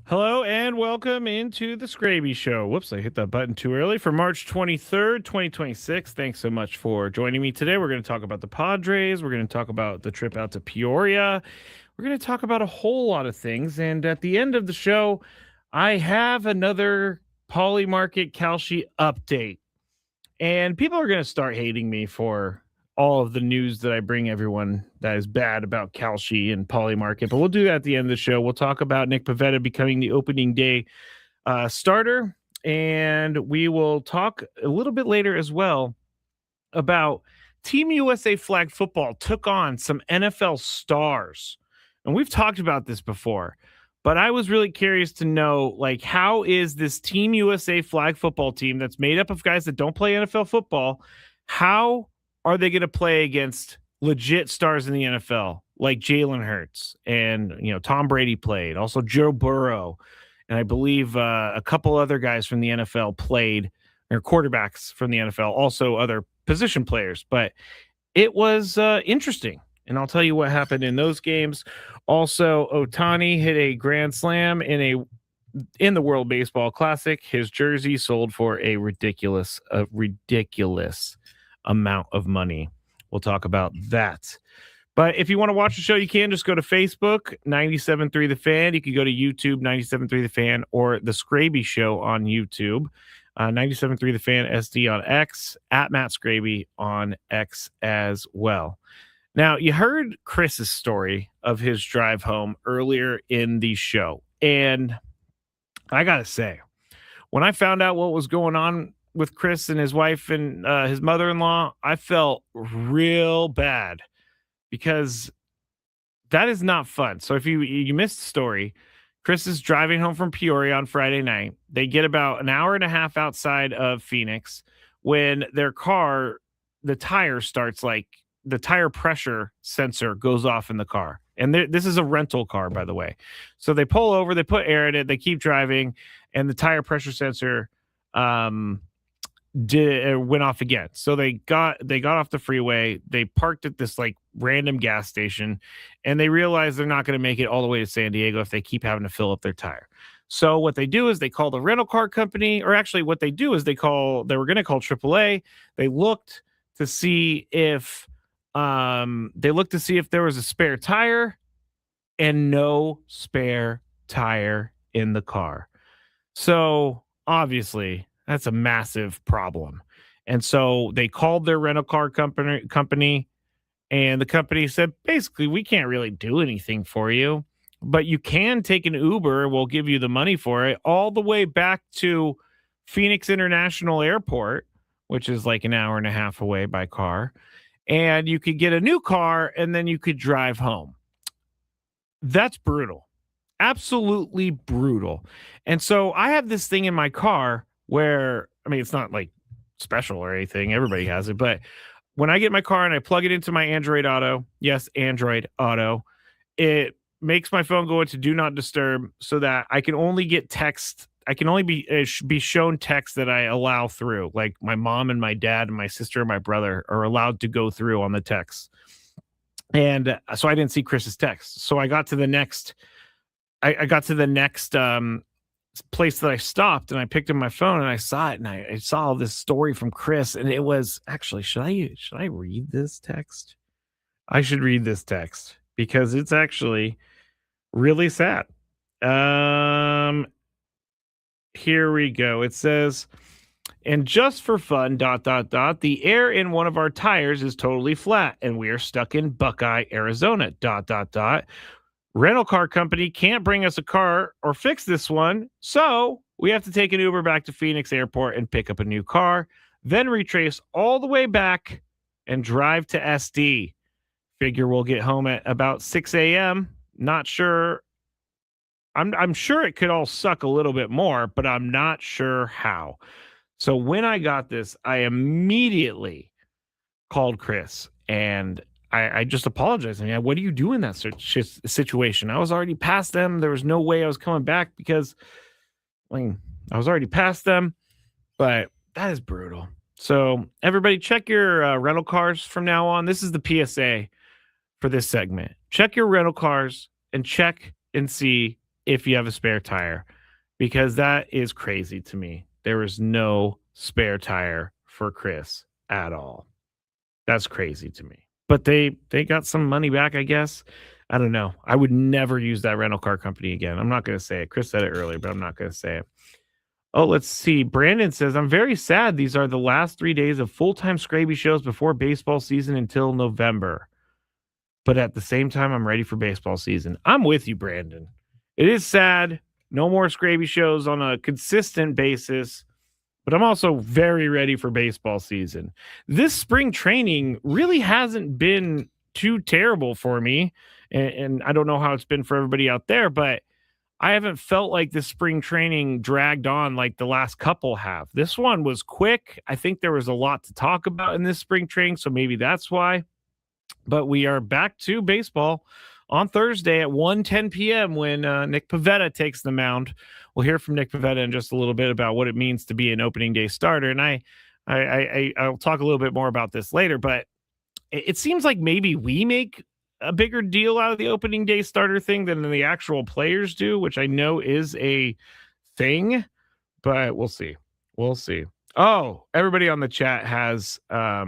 Hello and welcome into the Skraby Show. Whoops, I hit that button too early. For March 23rd, 2026. Thanks so much for joining me today. We're going to talk about the Padres. We're going to talk about the trip out to Peoria. We're going to talk about a whole lot of things. And at the end of the show, I have another Polymarket Kalshi update. And people are going to start hating me for all of the news that I bring everyone that is bad about Kalshi and Polymarket. But we'll do that at the end of the show. We'll talk about Nick Pivetta becoming the opening day starter. And we will talk a little bit later as well about Team USA flag football took on some NFL stars. And we've talked about this before, but I was really curious to know, like, how is this Team USA flag football team that's made up of guys that don't play NFL football, how are they going to play against legit stars in the NFL, like Jalen Hurts and, Tom Brady played, also Joe Burrow, and I believe a couple other guys from the NFL played, or quarterbacks from the NFL, also other position players. But it was interesting, and I'll tell you what happened in those games. Also, Otani hit a grand slam in the World Baseball Classic. His jersey sold for a ridiculous amount of money. We'll talk about that. But if you want to watch the show, you can just go to Facebook, 97.3 The Fan. You can go to YouTube, 97.3 The Fan, or The Skraby Show on YouTube. 97.3 The Fan SD on X, at Matt Skraby on X as well. Now, you heard Chris's story of his drive home earlier in the show. And I got to say, when I found out what was going on with Chris and his wife and his mother-in-law, I felt real bad because that is not fun. So if you missed the story, Chris is driving home from Peoria on Friday night. They get about an hour and a half outside of Phoenix when their car, the tire pressure sensor goes off in the car. And this is a rental car, by the way. So they pull over, they put air in it, they keep driving, and the tire pressure sensor went off again. So they got off the freeway. They parked at this like random gas station, and they realized they're not going to make it all the way to San Diego if they keep having to fill up their tire. So what they do is they call the rental car company, or actually what they do is they were going to call AAA. They looked to see if there was a spare tire, and no spare tire in the car. So obviously that's a massive problem. And so they called their rental car company, and the company said, basically, we can't really do anything for you, but you can take an Uber. We'll give you the money for it all the way back to Phoenix International Airport, which is like an hour and a half away by car. And you could get a new car, and then you could drive home. That's brutal. Absolutely brutal. And so I have this thing in my car where, I mean, it's not like special or anything. Everybody has it. But when I get my car and I plug it into my Android Auto, yes, Android Auto, it makes my phone go into do not disturb so that I can only get text. I can only be shown text that I allow through. Like my mom and my dad and my sister and my brother are allowed to go through on the text. And so I didn't see Chris's text. So I got to the next place that I stopped, and I picked up my phone and I saw it, and I saw this story from Chris, and it was actually, should I read this text? I should read this text because it's actually really sad. Here we go. It says, and just for fun, ... the air in one of our tires is totally flat, and we are stuck in Buckeye, Arizona, ... rental car company can't bring us a car or fix this one, so we have to take an Uber back to Phoenix Airport and pick up a new car, then retrace all the way back and drive to SD. Figure we'll get home at about 6 a.m. Not sure. I'm sure it could all suck a little bit more, but I'm not sure how. So when I got this, I immediately called Chris, and I just apologized. I mean, what do you do in that situation? I was already past them. There was no way I was coming back because, I was already past them. But that is brutal. So everybody, check your rental cars from now on. This is the PSA for this segment. Check your rental cars and check and see if you have a spare tire, because that is crazy to me. There is no spare tire for Chris at all. That's crazy to me. But they got some money back, I guess. I don't know. I would never use that rental car company again. I'm not going to say it. Chris said it earlier, but I'm not going to say it. Oh, let's see. Brandon says, I'm very sad. These are the last 3 days of full-time Skraby shows before baseball season until November. But at the same time, I'm ready for baseball season. I'm with you, Brandon. It is sad. No more Skraby shows on a consistent basis. But I'm also very ready for baseball season. This spring training really hasn't been too terrible for me. And I don't know how it's been for everybody out there, but I haven't felt like this spring training dragged on like the last couple have. This one was quick. I think there was a lot to talk about in this spring training, so maybe that's why. But we are back to baseball on Thursday at 1:10 p.m. when Nick Pivetta takes the mound. We'll hear from Nick Pivetta in just a little bit about what it means to be an opening day starter. And I'll talk a little bit more about this later, but it seems like maybe we make a bigger deal out of the opening day starter thing than the actual players do, which I know is a thing, but we'll see. We'll see. Oh, everybody on the chat has a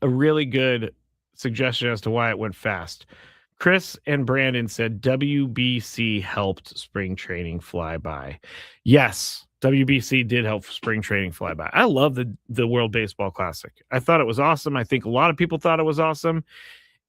really good suggestion as to why it went fast. Chris and Brandon said WBC helped spring training fly by. Yes, WBC did help spring training fly by. I love the World Baseball Classic. I thought it was awesome. I think a lot of people thought it was awesome.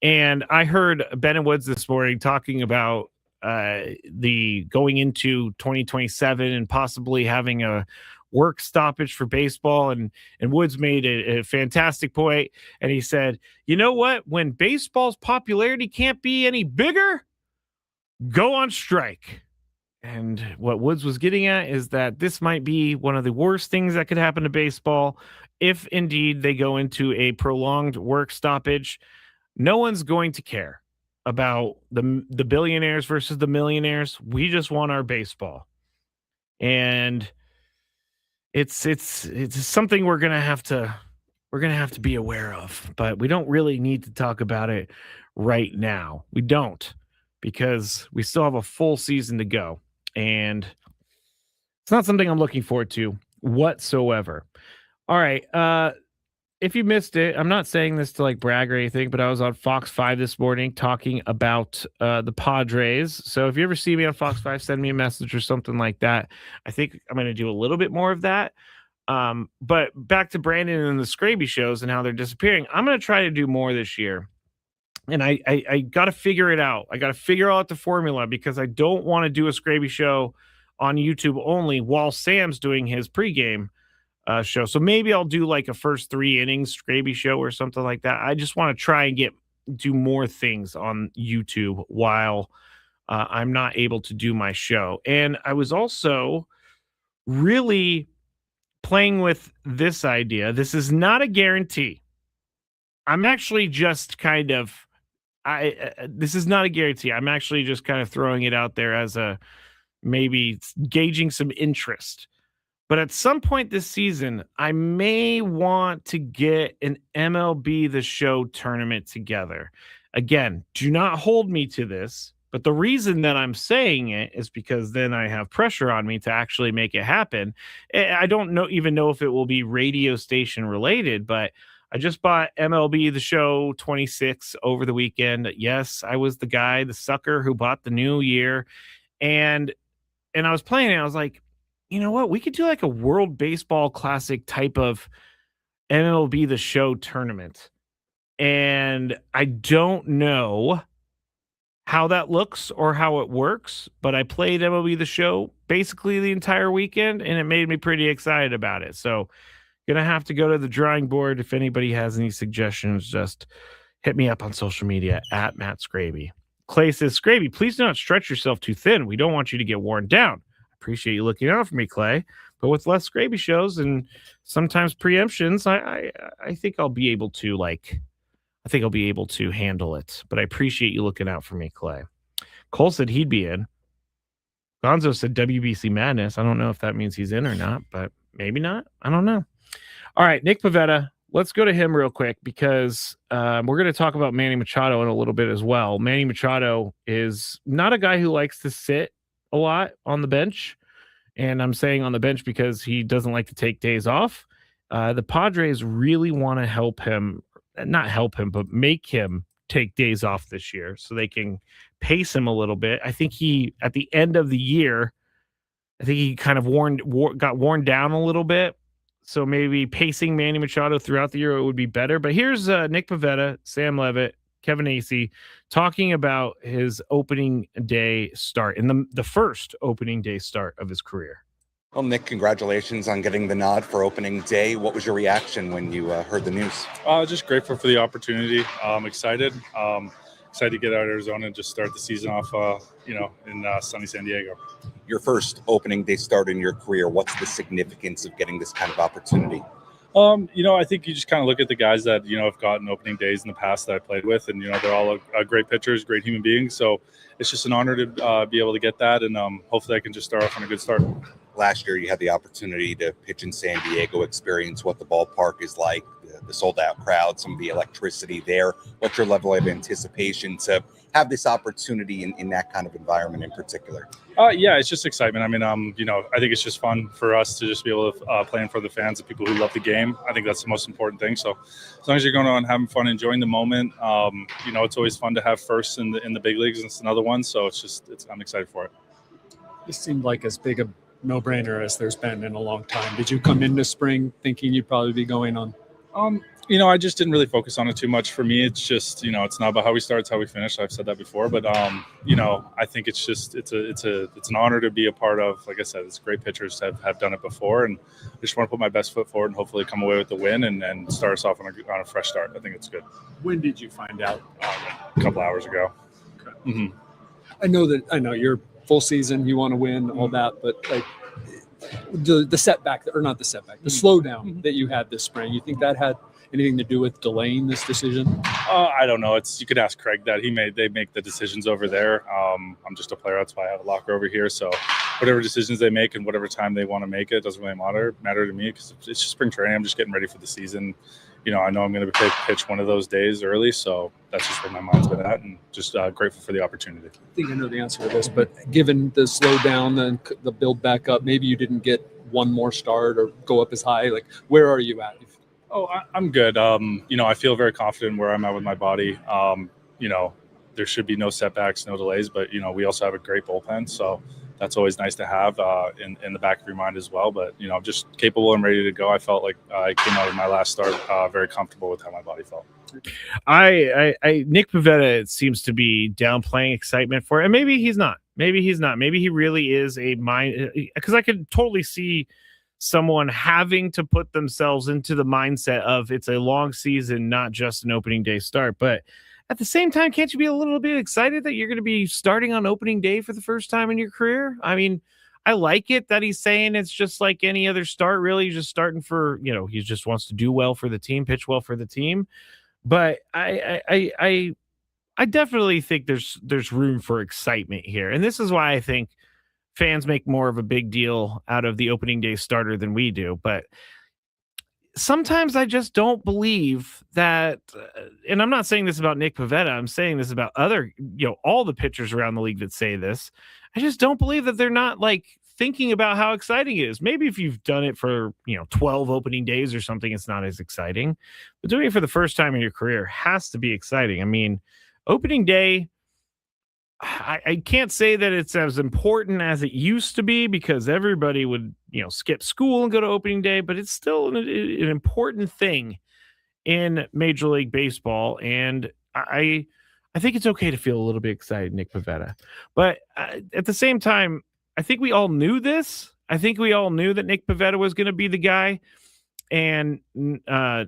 And I heard Ben and Woods this morning talking about the going into 2027 and possibly having a work stoppage for baseball. And Woods made a fantastic point. And he said, you know what? When baseball's popularity can't be any bigger, go on strike. And what Woods was getting at is that this might be one of the worst things that could happen to baseball if indeed they go into a prolonged work stoppage. No one's going to care about the billionaires versus the millionaires. We just want our baseball. And it's something we're going to have to be aware of, but we don't really need to talk about it right now. We don't, because we still have a full season to go, and it's not something I'm looking forward to whatsoever. All right. If you missed it, I'm not saying this to like brag or anything, but I was on Fox 5 this morning talking about the Padres. So if you ever see me on Fox 5, send me a message or something like that. I think I'm going to do a little bit more of that. But back to Brandon and the Skraby shows and how they're disappearing. I'm going to try to do more this year. And I got to figure it out. I got to figure out the formula, because I don't want to do a Skraby show on YouTube only while Sam's doing his pregame show. So maybe I'll do like a first 3 innings Skraby show or something like that. I just want to try and do more things on YouTube while I'm not able to do my show. And I was also really playing with this idea. This is not a guarantee. I'm actually just kind of this is not a guarantee. I'm actually just kind of throwing it out there as a maybe gauging some interest. But at some point this season, I may want to get an MLB The Show tournament together. Again, do not hold me to this, but the reason that I'm saying it is because then I have pressure on me to actually make it happen. I don't even know if it will be radio station related, but I just bought MLB The Show 26 over the weekend. Yes, I was the sucker who bought the new year. And I was playing it. I was like, you know what? We could do like a World Baseball Classic type of MLB The Show tournament. And I don't know how that looks or how it works, but I played MLB The Show basically the entire weekend, and it made me pretty excited about it. So gonna have to go to the drawing board. If anybody has any suggestions, just hit me up on social media at Matt Skraby. Clay says, Skraby, please do not stretch yourself too thin. We don't want you to get worn down. Appreciate you looking out for me, Clay. But with less Skraby shows and sometimes preemptions, I think I'll be able to handle it. But I appreciate you looking out for me, Clay. Cole said he'd be in. Gonzo said WBC Madness. I don't know if that means he's in or not, but maybe not. I don't know. All right, Nick Pivetta let's go to him real quick because we're going to talk about Manny Machado in a little bit as well. Manny Machado is not a guy who likes to sit a lot on the bench. And I'm saying on the bench because he doesn't like to take days off. The Padres really want to help him, not help him, but make him take days off this year so they can pace him a little bit. I think at the end of the year, I think he kind of got worn down a little bit. So maybe pacing Manny Machado throughout the year it would be better. But here's Nick Pivetta, Sam Levitt, Kevin Acee talking about his opening day start and the first opening day start of his career. Well, Nick, congratulations on getting the nod for opening day. What was your reaction when you heard the news? Just grateful for the opportunity. Excited. Excited to get out of Arizona and just start the season off, in sunny San Diego. Your first opening day start in your career. What's the significance of getting this kind of opportunity? I think you just kind of look at the guys that, have gotten opening days in the past that I played with, and, they're all great pitchers, great human beings. So it's just an honor to be able to get that. And hopefully I can just start off on a good start. Last year, you had the opportunity to pitch in San Diego, experience what the ballpark is like, the sold-out crowd, some of the electricity there. What's your level of anticipation to have this opportunity in that kind of environment in particular? Yeah, it's just excitement. I mean, I think it's just fun for us to just be able to play in front of the fans and people who love the game. I think that's the most important thing. So as long as you're going on having fun, enjoying the moment, it's always fun to have firsts in the big leagues, and it's another one. So I'm excited for it. This seemed like as big a no-brainer as there's been in a long time. Did you come into spring thinking you'd probably be going on? I just didn't really focus on it too much. For me, it's just, it's not about how we start, it's how we finish. I've said that before, but I think it's just it's an honor to be a part of. Like I said, it's great pitchers have done it before, and I just want to put my best foot forward and hopefully come away with the win and start us off on a fresh start. I think it's good. When did you find out? A couple hours ago. Okay. Mm-hmm. I know you're full season, you want to win, all that, but like the setback, or not the setback, the slowdown that you had this spring, you think that had anything to do with delaying this decision? I don't know. You could ask Craig that. They make the decisions over there. I'm just a player. That's why I have a locker over here. So whatever decisions they make and whatever time they want to make it doesn't really matter to me because it's just spring training. I'm just getting ready for the season. I know I'm going to pitch one of those days early, so that's just where my mind's been at, and just grateful for the opportunity. I think I know the answer to this, but given the slowdown and the build back up, maybe you didn't get one more start or go up as high. Like, where are you at? Oh, I'm good. I feel very confident where I'm at with my body. There should be no setbacks, no delays, but, we also have a great bullpen, so that's always nice to have in the back of your mind as well. But, I'm just capable and ready to go. I felt like I came out of my last start very comfortable with how my body felt. Nick Pivetta seems to be downplaying excitement for it. And maybe he's not. Maybe he really is a mind, because I could totally see someone having to put themselves into the mindset of it's a long season, not just an opening day start. But at the same time, can't you be a little bit excited that you're going to be starting on opening day for the first time in your career? I mean, I like it that he's saying it's just like any other start, really. He's just starting for, he just wants to do well for the team, pitch well for the team. But I definitely think there's room for excitement here. And this is why I think fans make more of a big deal out of the opening day starter than we do. But sometimes I just don't believe that, and I'm not saying this about Nick Pivetta, I'm saying this about other, all the pitchers around the league that say this. I just don't believe that they're not like thinking about how exciting it is. Maybe if you've done it for, 12 opening days or something, it's not as exciting. But doing it for the first time in your career has to be exciting. I mean, opening day, I can't say that it's as important as it used to be because everybody would, skip school and go to opening day, but it's still an important thing in Major League Baseball. And I think it's okay to feel a little bit excited, Nick Pivetta. But at the same time, I think we all knew this. I think we all knew that Nick Pivetta was going to be the guy. And I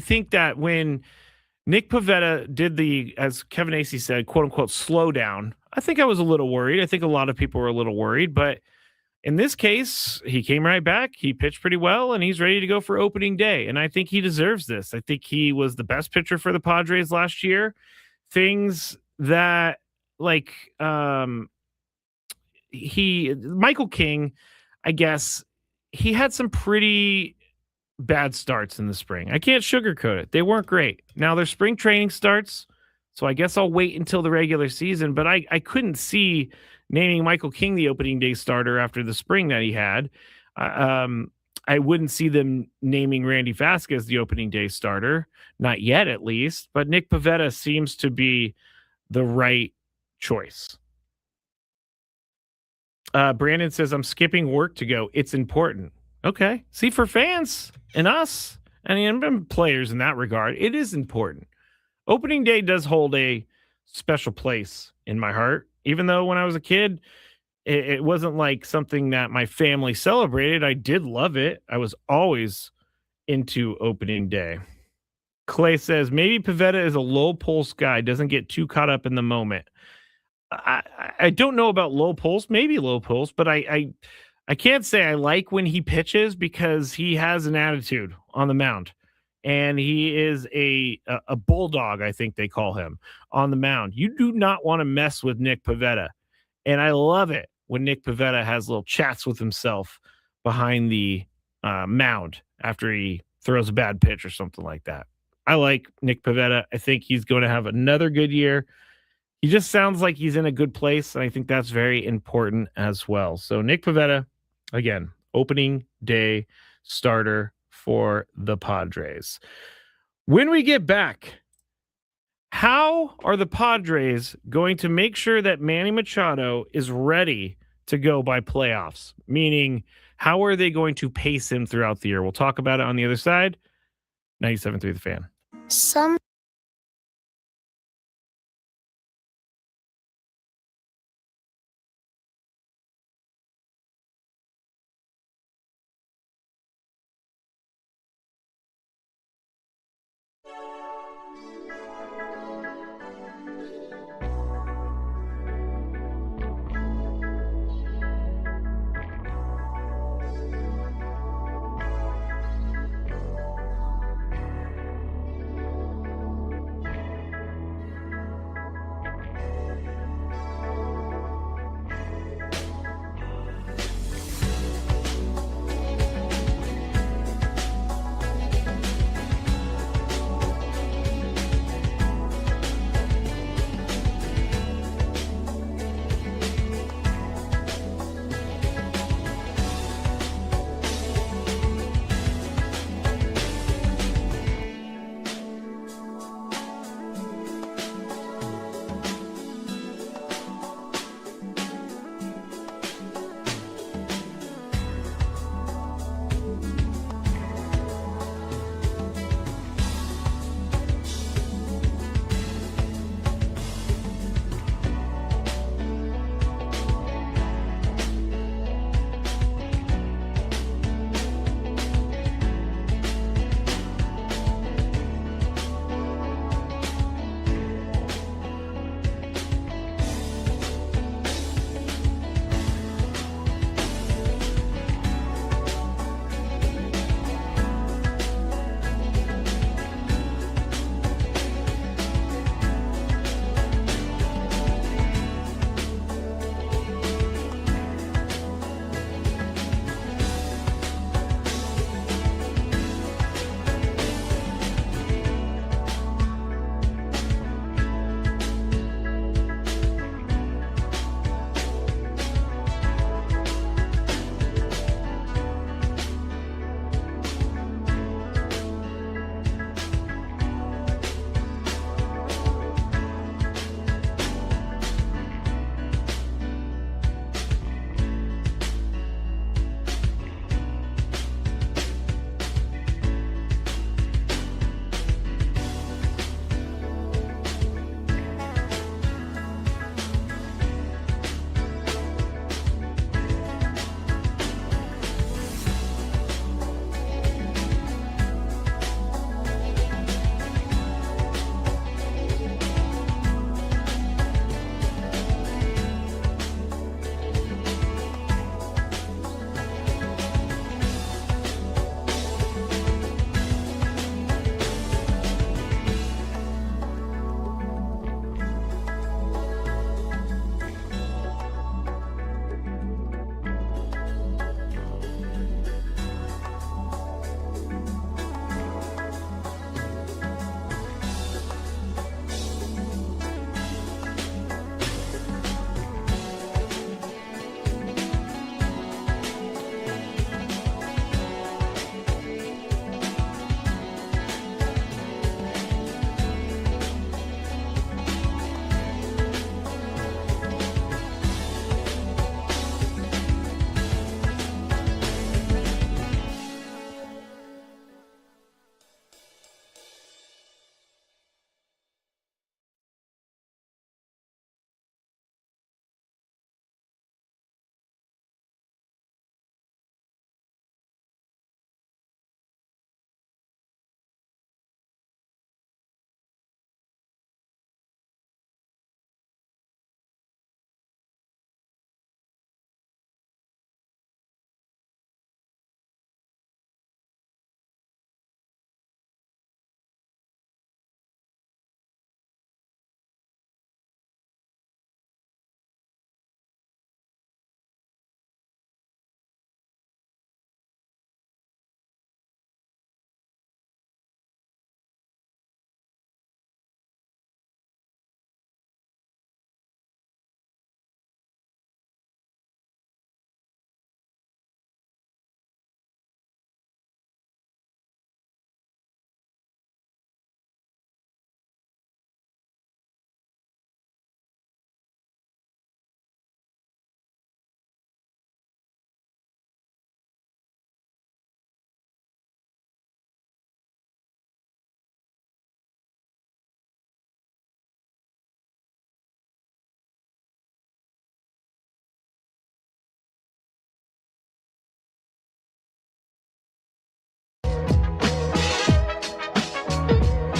think that when Nick Pivetta did as Kevin Acee said, quote unquote, slow down, I think I was a little worried. I think a lot of people were a little worried, but in this case, he came right back. He pitched pretty well, and he's ready to go for opening day. And I think he deserves this. I think he was the best pitcher for the Padres last year. Things that Michael King, I guess, he had some pretty bad starts in the spring. I can't sugarcoat it. They weren't great. Now their spring training starts, so I guess I'll wait until the regular season, but I couldn't see naming Michael King the opening day starter after the spring that he had. I wouldn't see them naming Randy Vasquez the opening day starter, not yet at least, but Nick Pivetta seems to be the right choice. Brandon says, I'm skipping work to go. It's important. Okay. See, for fans and us, and players in that regard, it is important. Opening day does hold a special place in my heart, even though when I was a kid, it wasn't like something that my family celebrated. I did love it. I was always into opening day. Clay says, maybe Pivetta is a low pulse guy, doesn't get too caught up in the moment. I don't know about low pulse, maybe low pulse, but I can't say I like when he pitches because he has an attitude on the mound. And he is a bulldog, I think they call him, on the mound. You do not want to mess with Nick Pivetta. And I love it when Nick Pivetta has little chats with himself behind the mound after he throws a bad pitch or something like that. I like Nick Pivetta. I think he's going to have another good year. He just sounds like he's in a good place, and I think that's very important as well. So Nick Pivetta, again, opening day starter for the Padres. When we get back, how are the Padres going to make sure that Manny Machado is ready to go by playoffs? Meaning, how are they going to pace him throughout the year? We'll talk about it on the other side. 97.3 The Fan.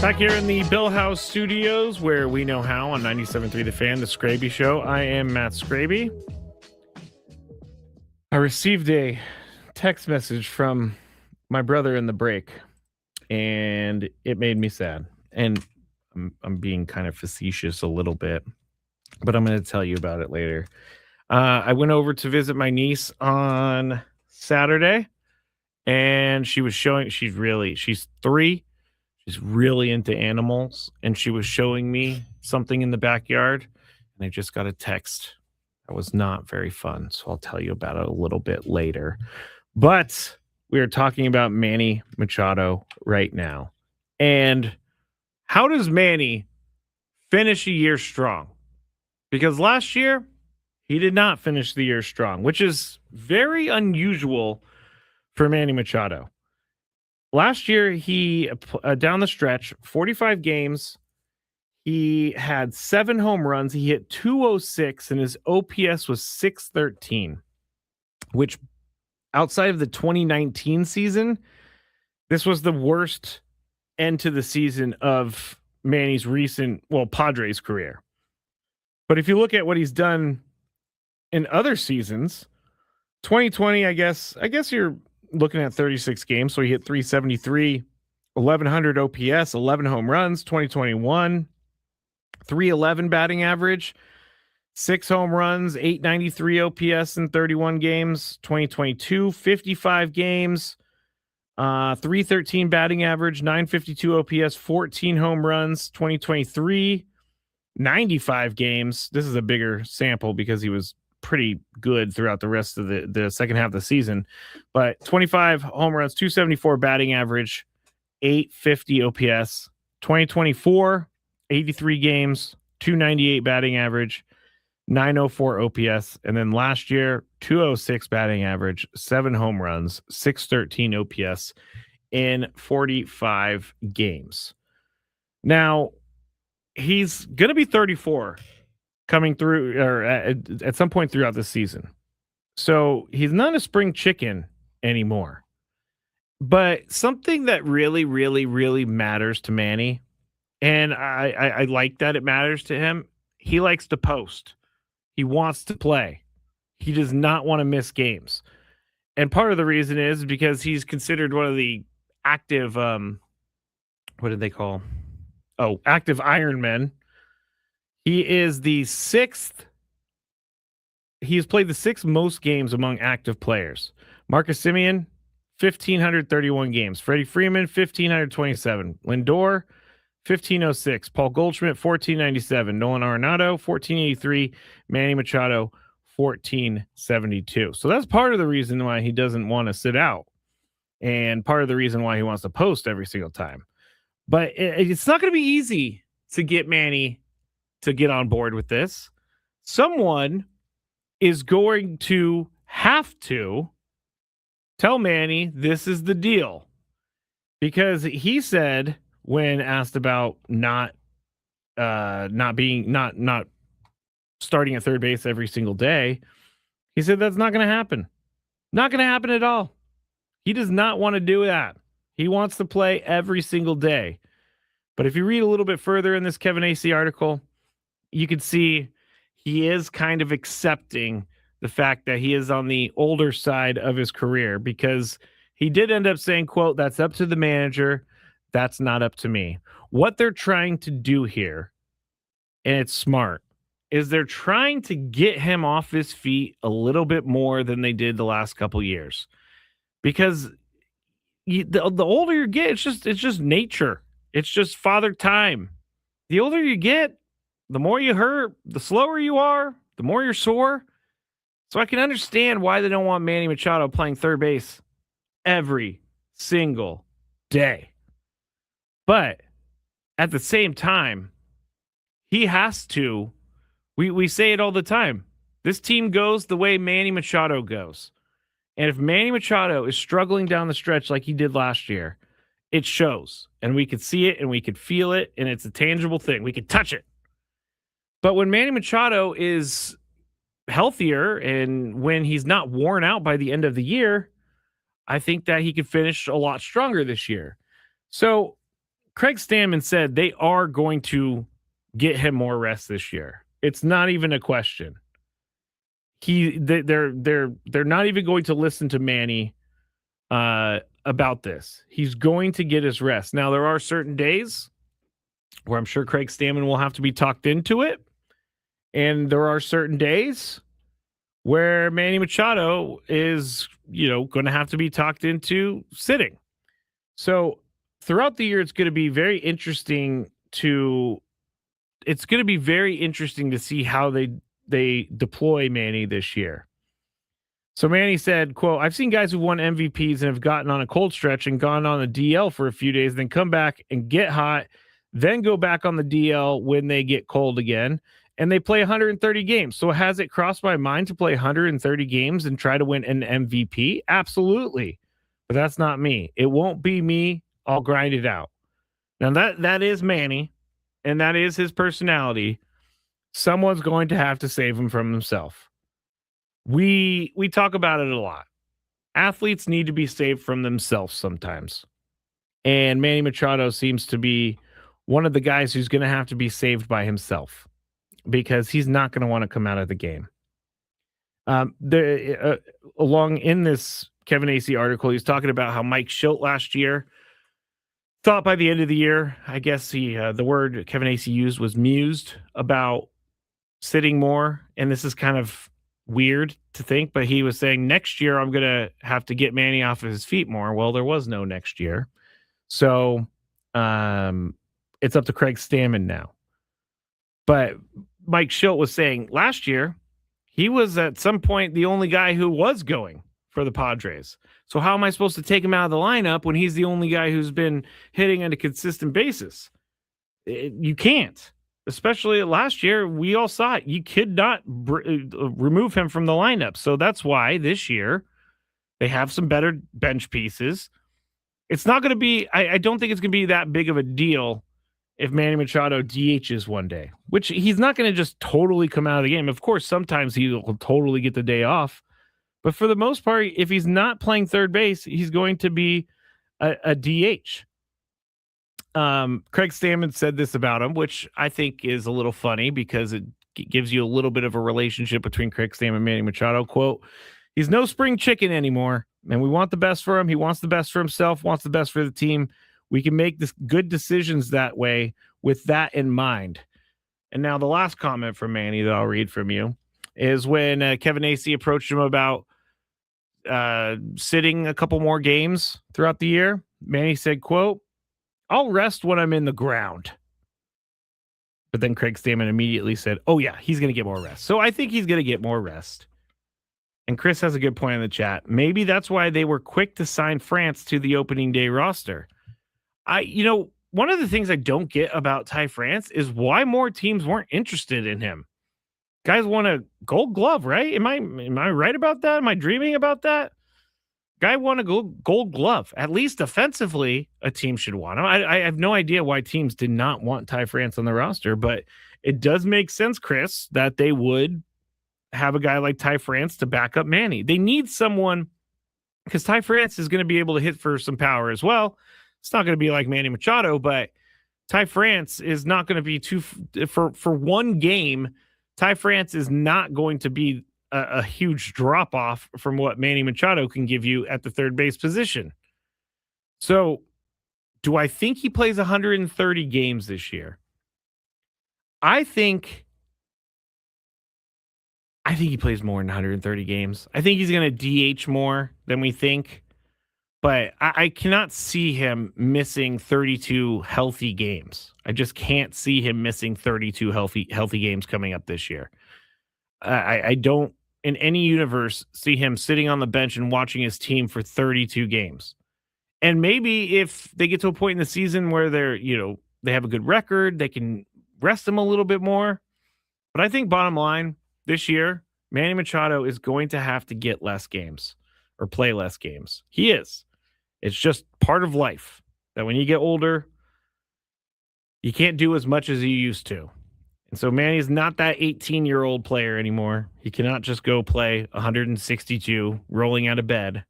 Back here in the Bill House Studios, where we know how on 97.3 The Fan, the Skraby Show. I am Matt Skraby. I received a text message from my brother in the break, and it made me sad. And I'm being kind of facetious a little bit, but I'm going to tell you about it later. I went over to visit my niece on Saturday, and she was showing, she's 3. She's really into animals, and she was showing me something in the backyard, and I just got a text. That was not very fun, so I'll tell you about it a little bit later. But we are talking about Manny Machado right now. And how does Manny finish a year strong? Because last year, he did not finish the year strong, which is very unusual for Manny Machado. Last year, he, down the stretch, 45 games, he had 7 home runs. He hit 206, and his OPS was 613, which outside of the 2019 season, this was the worst end to the season of Manny's Padres career. But if you look at what he's done in other seasons, 2020, I guess you're looking at 36 games. So he hit 373, 1,100 OPS, 11 home runs. 2021, 311 batting average, 6 home runs, 893 OPS in 31 games. 2022, 55 games, 313 batting average, 952 OPS, 14 home runs. 2023, 95 games. This is a bigger sample because he was pretty good throughout the rest of the second half of the season, but 25 home runs, 274 batting average, 850 OPS. 2024, 83 games, 298 batting average, 904 OPS. And then last year, 206 batting average, 7 home runs, 613 OPS in 45 games. Now, he's going to be 34 coming through, or at some point throughout the season. So he's not a spring chicken anymore. But something that really, really, really matters to Manny, and I like that it matters to him, he likes to post. He wants to play. He does not want to miss games. And part of the reason is because he's considered one of the active, what did they call? Oh, active Ironmen. He is the 6th. He has played the 6th most games among active players. Marcus Semien, 1,531 games. Freddie Freeman, 1,527. Lindor, 1,506. Paul Goldschmidt, 1,497. Nolan Arenado, 1,483. Manny Machado, 1,472. So that's part of the reason why he doesn't want to sit out, and part of the reason why he wants to post every single time. But it's not going to be easy to get Manny to get on board with this. Someone is going to have to tell Manny this is the deal, because he said when asked about not starting at third base every single day, he said that's not going to happen. Not going to happen at all. He does not want to do that. He wants to play every single day. But if you read a little bit further in this Kevin Acee article, you can see he is kind of accepting the fact that he is on the older side of his career, because he did end up saying, quote, "That's up to the manager. That's not up to me." What they're trying to do here, and it's smart, is they're trying to get him off his feet a little bit more than they did the last couple years. Because the older you get, it's just nature. It's just father time. The older you get, the more you hurt, the slower you are, the more you're sore. So I can understand why they don't want Manny Machado playing third base every single day. But at the same time, he has to. We say it all the time. This team goes the way Manny Machado goes. And if Manny Machado is struggling down the stretch like he did last year, it shows. And we could see it and we could feel it, and it's a tangible thing. We could touch it. But when Manny Machado is healthier and when he's not worn out by the end of the year, I think that he could finish a lot stronger this year. So Craig Stammen said they are going to get him more rest this year. It's not even a question. They're not even going to listen to Manny about this. He's going to get his rest. Now, there are certain days where I'm sure Craig Stammen will have to be talked into it. And there are certain days where Manny Machado is, going to have to be talked into sitting. So throughout the year, it's going to be very interesting to see how they deploy Manny this year. So Manny said, quote, I've seen guys who won MVPs and have gotten on a cold stretch and gone on the DL for a few days, then come back and get hot, then go back on the DL when they get cold again, and they play 130 games. So has it crossed my mind to play 130 games and try to win an MVP? Absolutely. But that's not me. It won't be me. I'll grind it out. Now that is Manny, and that is his personality. Someone's going to have to save him from himself. We talk about it a lot. Athletes need to be saved from themselves sometimes. And Manny Machado seems to be one of the guys who's going to have to be saved by himself because he's not going to want to come out of the game. Along in this Kevin Acee article, he's talking about how Mike Schilt last year thought by the end of the year, I guess the word Kevin Acee used was mused about sitting more. And this is kind of weird to think, but he was saying next year I'm going to have to get Manny off of his feet more. Well, there was no next year. So it's up to Craig Stammen now. But Mike Schilt was saying last year he was at some point the only guy who was going for the Padres. So how am I supposed to take him out of the lineup when he's the only guy who's been hitting on a consistent basis? You can't. Especially last year, we all saw it. You could not remove him from the lineup. So that's why this year they have some better bench pieces. It's not going to be, I don't think it's going to be that big of a deal if Manny Machado DHs one day, which he's not going to just totally come out of the game. Of course, sometimes he will totally get the day off. But for the most part, if he's not playing third base, he's going to be a DH. Craig Stammen said this about him, which I think is a little funny because it gives you a little bit of a relationship between Craig Stammen and Manny Machado. Quote, he's no spring chicken anymore, and we want the best for him. He wants the best for himself, wants the best for the team. We can make this good decisions that way with that in mind. And now the last comment from Manny that I'll read from you is when Kevin Acee approached him about sitting a couple more games throughout the year. Manny said, quote, I'll rest when I'm in the ground. But then Craig Stammen immediately said, oh, yeah, he's going to get more rest. So I think he's going to get more rest. And Chris has a good point in the chat. Maybe that's why they were quick to sign France to the opening day roster. One of the things I don't get about Ty France is why more teams weren't interested in him. Guys want a Gold Glove, right? Am I right about that? Am I dreaming about that? Guy won a Gold Glove. At least offensively, a team should want him. I have no idea why teams did not want Ty France on the roster, but it does make sense, Chris, that they would have a guy like Ty France to back up Manny. They need someone because Ty France is going to be able to hit for some power as well. It's not going to be like Manny Machado, but Ty France is not going to be for one game. Ty France is not going to be a huge drop off from what Manny Machado can give you at the third base position. So do I think he plays 130 games this year? I think he plays more than 130 games. I think he's going to DH more than we think, but I cannot see him missing 32 healthy games. I just can't see him missing 32 healthy games coming up this year. I don't, in any universe, see him sitting on the bench and watching his team for 32 games. And maybe if they get to a point in the season where they have a good record, they can rest him a little bit more. But I think bottom line this year, Manny Machado is going to have to get less games or play less games. He is. It's just part of life that when you get older, you can't do as much as you used to. And so Manny's not that 18-year-old player anymore. He cannot just go play 162 rolling out of bed.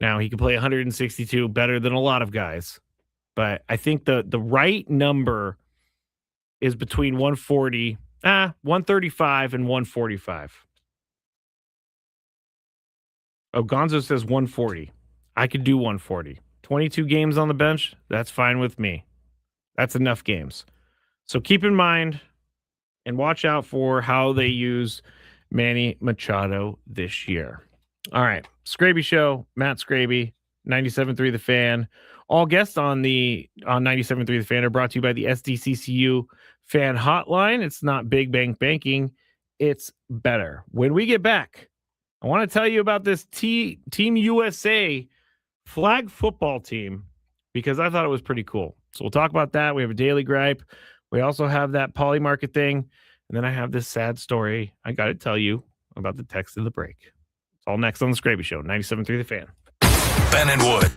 Now, he can play 162 better than a lot of guys, but I think the right number is between 135 and 145. Oh, Gonzo says 140. I could do 140. 22 games on the bench, that's fine with me. That's enough games. So keep in mind and watch out for how they use Manny Machado this year. All right. Skraby Show, Matt Skraby, 97.3 The Fan. All guests on 97.3 The Fan are brought to you by the SDCCU Fan Hotline. It's not Big Bang Banking. It's better. When we get back, I want to tell you about this Team USA flag football team because I thought it was pretty cool. So we'll talk about that. We have a daily gripe. We also have that poly market thing. And then I have this sad story I got to tell you about the text of the break. It's all next on the Skraby Show, 97.3 The Fan. Ben and Wood.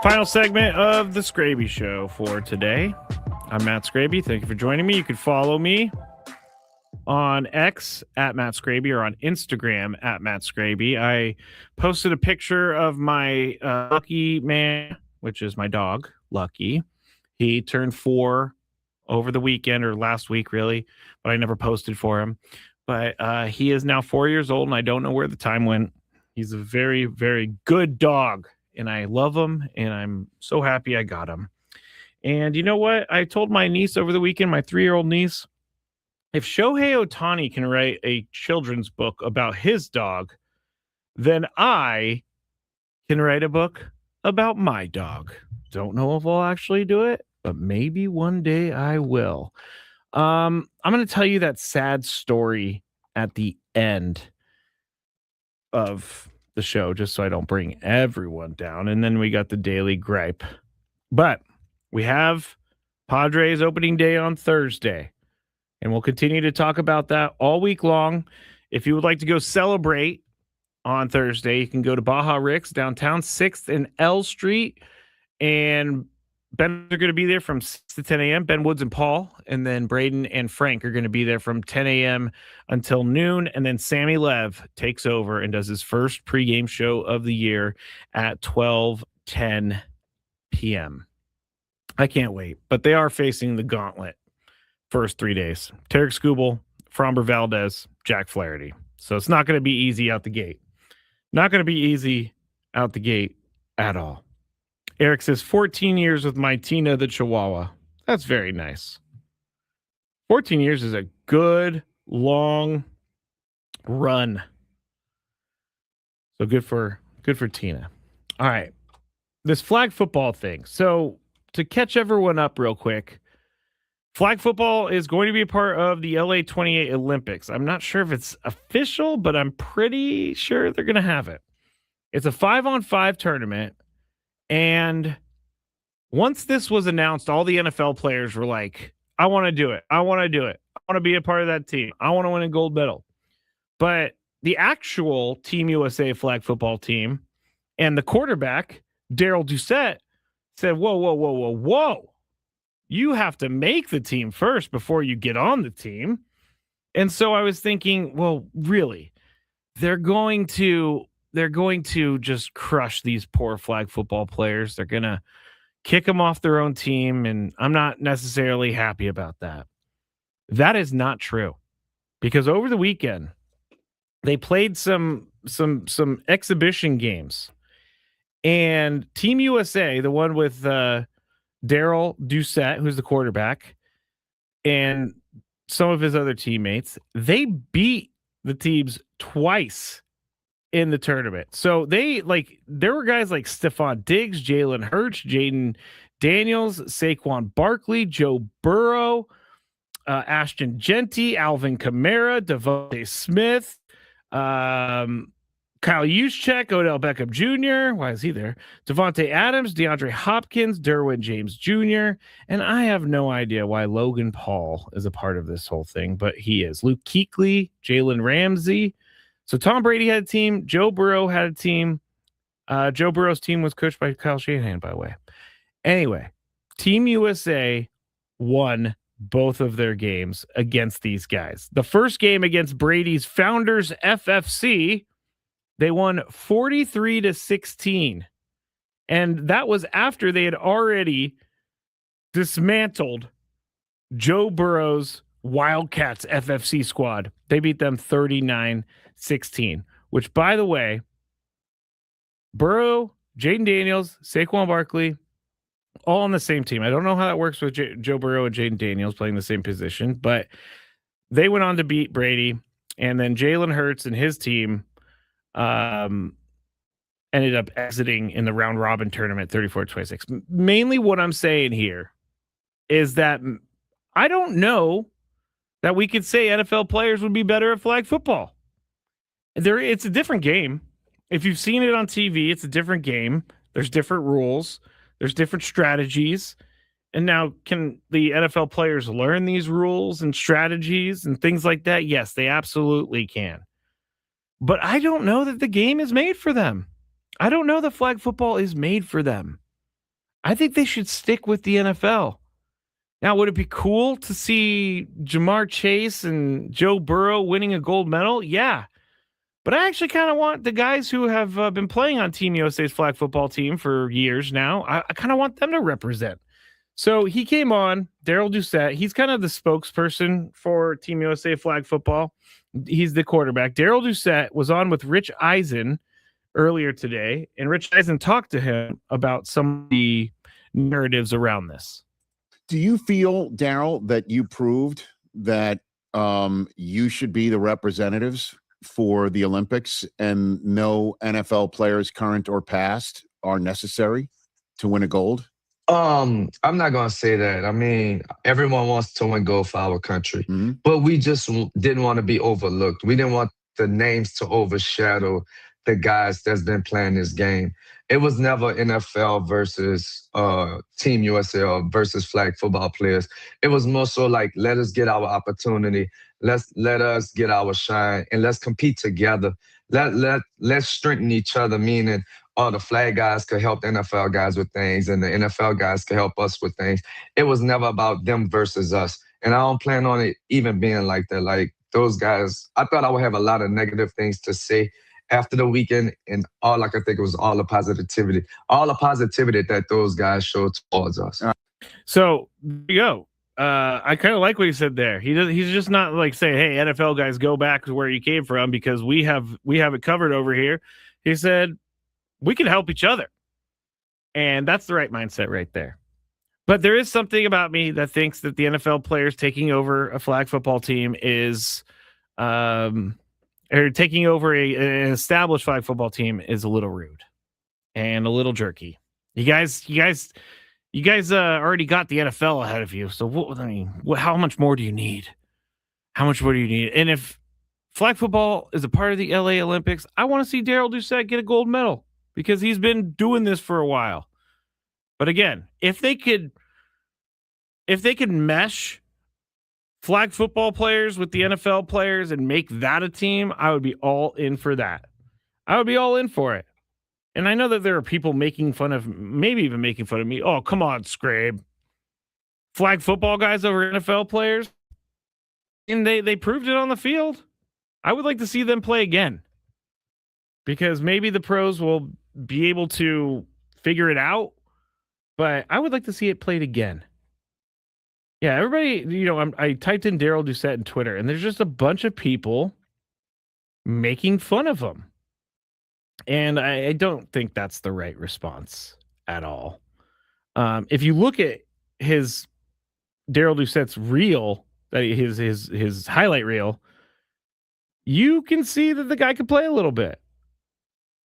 Final segment of the Skraby Show for today. I'm Matt Skraby. Thank you for joining me. You can follow me on X at Matt Skraby or on Instagram at Matt Skraby. I posted a picture of my Lucky Man, which is my dog, Lucky. He turned 4 over the weekend or last week, really, but I never posted for him. But he is now 4 years old, and I don't know where the time went. He's a very, very good dog, and I love him, and I'm so happy I got him. And you know what? I told my niece over the weekend, my 3-year-old niece, if Shohei Ohtani can write a children's book about his dog, then I can write a book about my dog. Don't know if I'll actually do it, but maybe one day I will. I'm going to tell you that sad story at the end of the show, just so I don't bring everyone down. And then we got the daily gripe. But we have Padres opening day on Thursday, and we'll continue to talk about that all week long. If you would like to go celebrate on Thursday, you can go to Baja Rick's downtown, 6th and L Street. And Ben are going to be there from 6 to 10 a.m. Ben Woods and Paul. And then Braden and Frank are going to be there from 10 a.m. until noon. And then Sammy Lev takes over and does his first pregame show of the year at 12:10 p.m. I can't wait. But they are facing the gauntlet first 3 days. Tarek Skubal, Framber Valdez, Jack Flaherty. So it's not going to be easy out the gate. Not going to be easy out the gate at all. Eric says 14 years with my Tina the Chihuahua. That's very nice. 14 years is a good, long run. So good for Tina. All right. This flag football thing. So to catch everyone up real quick, flag football is going to be a part of the LA 28 Olympics. I'm not sure if it's official, but I'm pretty sure they're going to have it. It's a 5-on-5 tournament. And once this was announced, all the NFL players were like, I want to do it. I want to do it. I want to be a part of that team. I want to win a gold medal. But the actual Team USA flag football team and the quarterback, Daryl Doucette, said, whoa. You have to make the team first before you get on the team. And so I was thinking, well, really, they're going to just crush these poor flag football players. They're going to kick them off their own team, and I'm not necessarily happy about that. That is not true, because over the weekend they played some exhibition games, and Team USA, the one with Daryl Doucette, who's the quarterback, and some of his other teammates, they beat the teams twice in the tournament. So there were guys like Stephon Diggs, Jalen Hurts, Jaden Daniels, Saquon Barkley, Joe Burrow, Ashton Genty, Alvin Kamara, Devontae Smith, Kyle Juszczyk, Odell Beckham Jr. Why is he there? Devontae Adams, DeAndre Hopkins, Derwin James Jr. And I have no idea why Logan Paul is a part of this whole thing, but he is. Luke Kuechly, Jalen Ramsey. So Tom Brady had a team. Joe Burrow had a team. Joe Burrow's team was coached by Kyle Shanahan, by the way. Anyway, Team USA won both of their games against these guys. The first game against Brady's Founders FFC, they won 43-16. And that was after they had already dismantled Joe Burrow's Wildcats FFC squad. They beat them 39-16, which, by the way, Burrow, Jaden Daniels, Saquon Barkley, all on the same team. I don't know how that works with Joe Burrow and Jaden Daniels playing the same position, but they went on to beat Brady. And then Jalen Hurts and his team ended up exiting in the round robin tournament 34-26. Mainly what I'm saying here is that I don't know that we could say NFL players would be better at flag football. It's a different game. If you've seen it on TV, it's a different game. There's different rules. There's different strategies. And now, can the NFL players learn these rules and strategies and things like that? Yes, they absolutely can. But I don't know that the game is made for them. I don't know that flag football is made for them. I think they should stick with the NFL. Now, would it be cool to see Jamar Chase and Joe Burrow winning a gold medal? Yeah. But I actually kind of want the guys who have been playing on Team USA's flag football team for years now. I kind of want them to represent. So he came on, Daryl Doucette. He's kind of the spokesperson for Team USA flag football. He's the quarterback. Daryl Doucette was on with Rich Eisen earlier today, and Rich Eisen talked to him about some of the narratives around this. Do you feel, Daryl, that you proved that you should be the representatives for the Olympics and no NFL players, current or past, are necessary to win a gold? I'm not gonna say that. I mean, everyone wants to win gold for our country, but we just didn't want to be overlooked. We didn't want the names to overshadow the guys that's been playing this game. It was never NFL versus Team USA or versus flag football players. It was more so like, let us get our opportunity, let us get our shine, and let's compete together. Let's strengthen each other, meaning the flag guys could help the NFL guys with things, and the NFL guys could help us with things. It was never about them versus us. And I don't plan on it even being like that. Like those guys, I thought I would have a lot of negative things to say after the weekend, and all I could think was all the positivity that those guys showed towards us. So there you go. I kind of like what he said there. He's just not like saying, "Hey, NFL guys, go back to where you came from because we have it covered over here." He said, "We can help each other," and that's the right mindset right there. But there is something about me that thinks that the NFL players taking over a flag football team is, or taking over an established flag football team is a little rude and a little jerky. You guys already got the NFL ahead of you. So how much more do you need? How much more do you need? And if flag football is a part of the LA Olympics, I want to see Daryl Doucette get a gold medal because he's been doing this for a while. But again, if they could mesh flag football players with the NFL players and make that a team, I would be all in for that. I would be all in for it. And I know that there are people making fun of, maybe even making fun of me. Oh, come on, Skrabe. Flag football guys over NFL players. And they proved it on the field. I would like to see them play again. Because maybe the pros will be able to figure it out. But I would like to see it played again. Yeah, everybody, I typed in Daryl Doucette in Twitter, and there's just a bunch of people making fun of him. And I don't think that's the right response at all. If you look at his Daryl Doucette's reel, his highlight reel, you can see that the guy can play a little bit.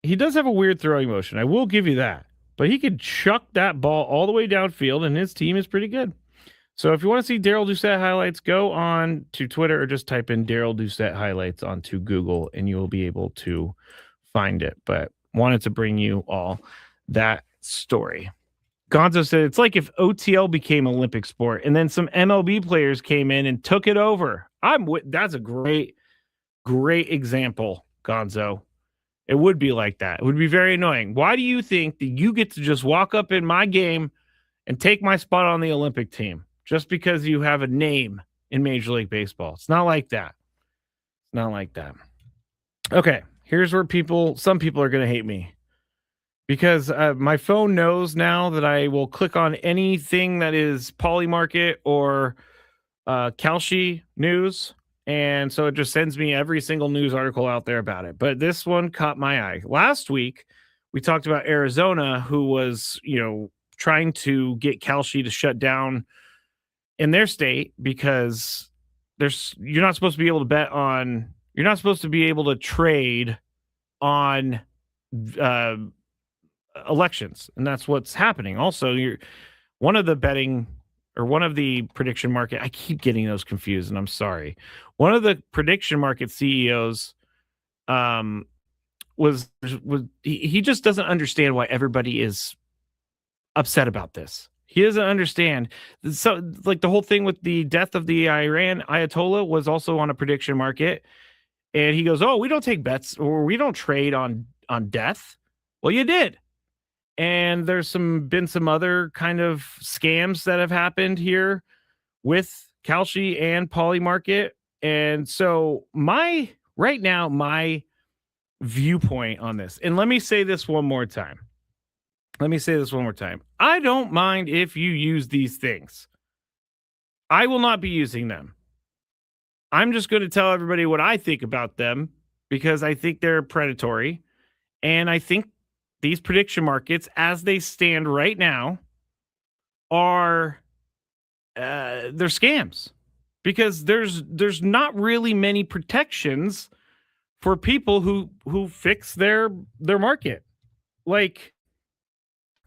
He does have a weird throwing motion. I will give you that. But he could chuck that ball all the way downfield, and his team is pretty good. So if you want to see Daryl Doucette highlights, go on to Twitter or just type in Daryl Doucette highlights onto Google, and you will be able to find it. But wanted to bring you all that story. Gonzo said it's like if OTL became Olympic sport, and then some MLB players came in and took it over. That's a great example, Gonzo. It would be like that. It would be very annoying. Why do you think that you get to just walk up in my game and take my spot on the Olympic team just because you have a name in Major League Baseball? It's not like that. It's not like that. Okay, here's where some people are going to hate me because my phone knows now that I will click on anything that is Polymarket or Kalshi News. And so it just sends me every single news article out there about it. But this one caught my eye. Last week, we talked about Arizona, who was, trying to get Kalshi to shut down in their state because you're not supposed to be able to trade on elections. And that's what's happening. Also, one of the prediction market, I keep getting those confused, and I'm sorry. One of the prediction market CEOs he just doesn't understand why everybody is upset about this. He doesn't understand. So, like the whole thing with the death of the Iran Ayatollah was also on a prediction market, and he goes, "Oh, we don't take bets or we don't trade on death." Well, you did. And there's been some other kind of scams that have happened here with Kalshi and Polymarket. And so right now, my viewpoint on this, and let me say this one more time. I don't mind if you use these things. I will not be using them. I'm just going to tell everybody what I think about them because I think they're predatory. And I think these prediction markets, as they stand right now, are they're scams because there's not really many protections for people who fix their market. Like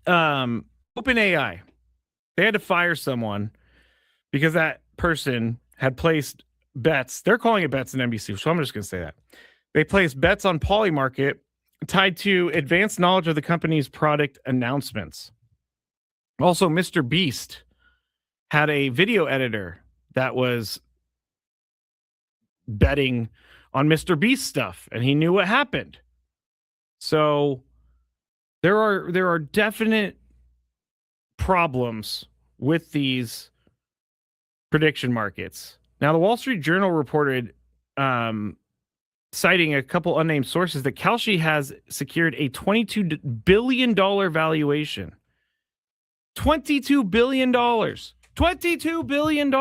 OpenAI, they had to fire someone because that person had placed bets. They're calling it bets in NBC, so I'm just going to say that. They placed bets on Polymarket tied to advanced knowledge of the company's product announcements. Also, Mr. Beast had a video editor that was betting on Mr. Beast stuff, and he knew what happened. So there are definite problems with these prediction markets. Now, the Wall Street Journal reported, citing a couple unnamed sources, that Kalshi has secured a $22 billion valuation. $22 billion. $22 billion.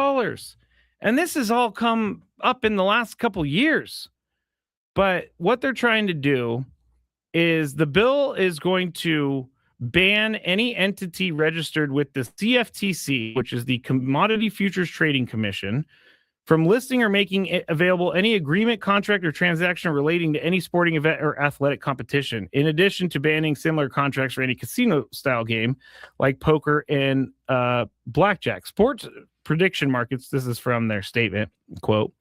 And this has all come up in the last couple years. But what they're trying to do is the bill is going to ban any entity registered with the CFTC, which is the Commodity Futures Trading Commission, from listing or making available any agreement, contract, or transaction relating to any sporting event or athletic competition, in addition to banning similar contracts for any casino-style game like poker and blackjack. Sports prediction markets, this is from their statement, quote,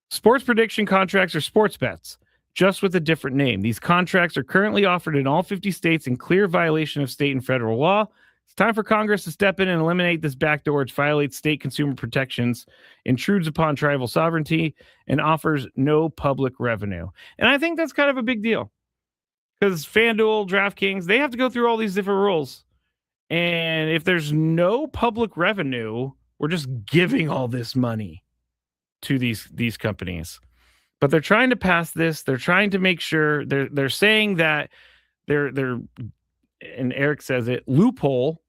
"Sports prediction contracts are sports bets, just with a different name. These contracts are currently offered in all 50 states in clear violation of state and federal law. It's time for Congress to step in and eliminate this backdoor, which violates state consumer protections, intrudes upon tribal sovereignty, and offers no public revenue." And I think that's kind of a big deal because FanDuel, DraftKings, they have to go through all these different rules. And if there's no public revenue, we're just giving all this money to these companies. But they're trying to pass this. They're trying to make sure they're saying that they're and Eric says it, loophole.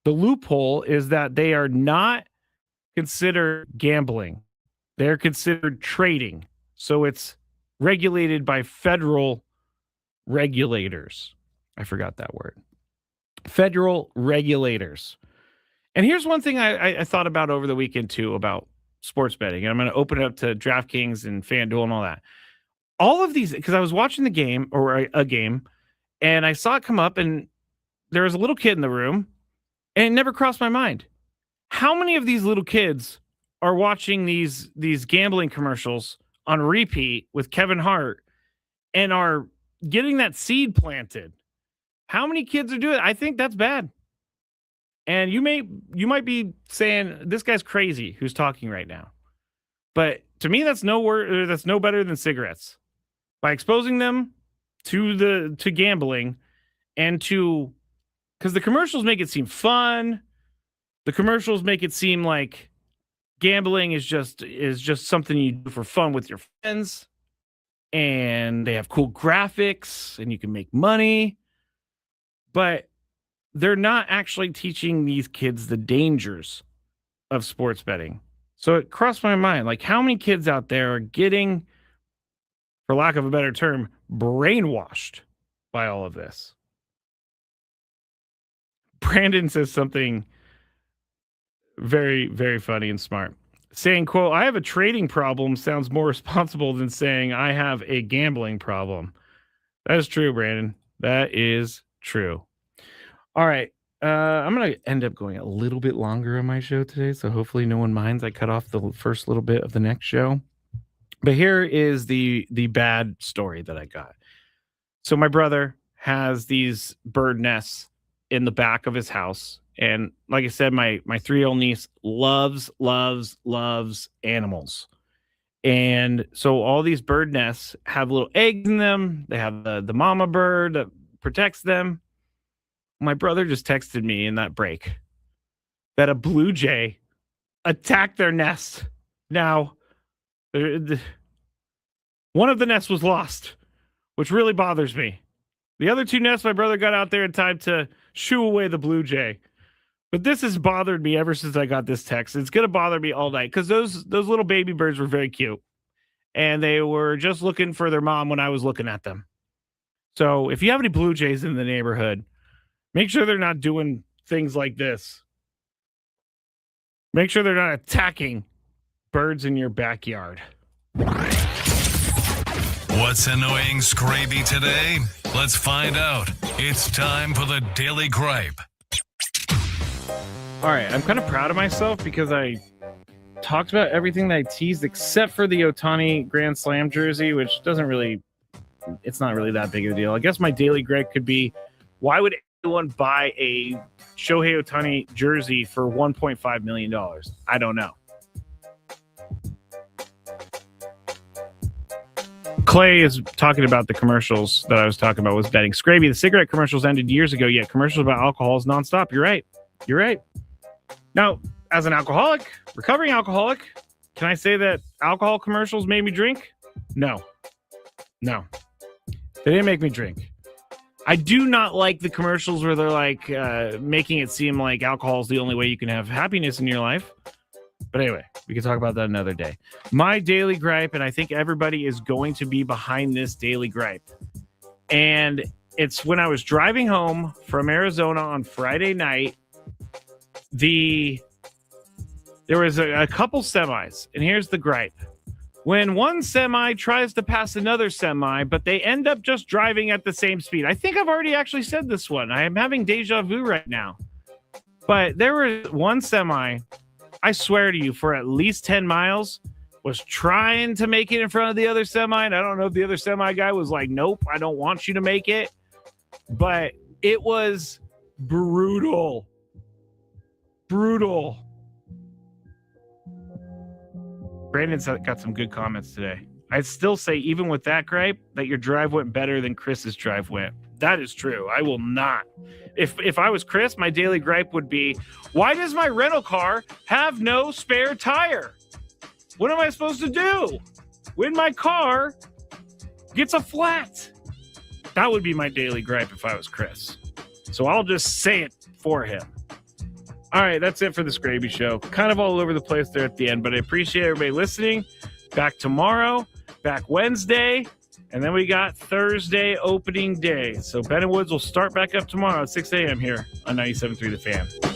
The loophole is that they are not considered gambling. They're considered trading. So it's regulated by federal regulators. I forgot that word. Federal regulators. And here's one thing I thought about over the weekend too about sports betting. And I'm going to open it up to DraftKings and FanDuel and all that. All of these, because I was watching the game or a game, and I saw it come up, and there was a little kid in the room, and it never crossed my mind. How many of these little kids are watching these gambling commercials on repeat with Kevin Hart and are getting that seed planted? How many kids are doing it? I think that's bad. And you might be saying this guy's crazy who's talking right now. But to me, that's no better than cigarettes. By exposing them to gambling and because the commercials make it seem fun. The commercials make it seem like gambling is just something you do for fun with your friends. And they have cool graphics and you can make money. But they're not actually teaching these kids the dangers of sports betting. So it crossed my mind, like how many kids out there are getting, for lack of a better term, brainwashed by all of this. Brandon says something very, very funny and smart. Saying, quote, "I have a trading problem" sounds more responsible than saying I have a gambling problem. That is true, Brandon. That is true. All right. I'm going to end up going a little bit longer on my show today, so hopefully no one minds I cut off the first little bit of the next show. But here is the bad story that I got. So my brother has these bird nests in the back of his house. And like I said, my 3-year-old niece loves animals. And so all these bird nests have little eggs in them. They have the mama bird that protects them. my brother just texted me in that break that a blue jay attacked their nest. Now, one of the nests was lost, which really bothers me. The other two nests, my brother got out there in time to shoo away the blue jay. But this has bothered me ever since I got this text. It's going to bother me all night because those little baby birds were very cute. And they were just looking for their mom when I was looking at them. So if you have any blue jays in the neighborhood, make sure they're not doing things like this. Make sure they're not attacking birds in your backyard. What's annoying Skraby today? Let's find out. It's time for the Daily Gripe. All right, I'm kind of proud of myself because I talked about everything that I teased except for the Ohtani Grand Slam jersey, which it's not really that big of a deal. I guess my Daily Gripe could be, why would anyone buy a Shohei Ohtani jersey for $1.5 million? I don't know. Clay is talking about the commercials that I was talking about was betting. Skraby, the cigarette commercials ended years ago, yet commercials about alcohol is nonstop. You're right. Now, as an alcoholic, recovering alcoholic, can I say that alcohol commercials made me drink? No. They didn't make me drink. I do not like the commercials where they're like making it seem like alcohol is the only way you can have happiness in your life. But anyway, we can talk about that another day. My Daily Gripe, and I think everybody is going to be behind this Daily Gripe. And it's when I was driving home from Arizona on Friday night, there was a couple semis, and here's the gripe. When one semi tries to pass another semi, but they end up just driving at the same speed. I think I've already actually said this one. I am having deja vu right now. But there was one semi, I swear to you, for at least 10 miles, was trying to make it in front of the other semi. And I don't know if the other semi guy was like, nope, I don't want you to make it. But it was brutal. Brandon's got some good comments today. I'd still say, even with that gripe, that your drive went better than Chris's drive went. That is true. I will not. If I was Chris, my daily gripe would be, why does my rental car have no spare tire? What am I supposed to do when my car gets a flat? That would be my daily gripe if I was Chris. So I'll just say it for him. All right, that's it for the Skraby Show. Kind of all over the place there at the end, but I appreciate everybody listening. Back tomorrow, back Wednesday, and then we got Thursday opening day. So Ben and Woods will start back up tomorrow at 6 a.m. here on 97.3 The Fan.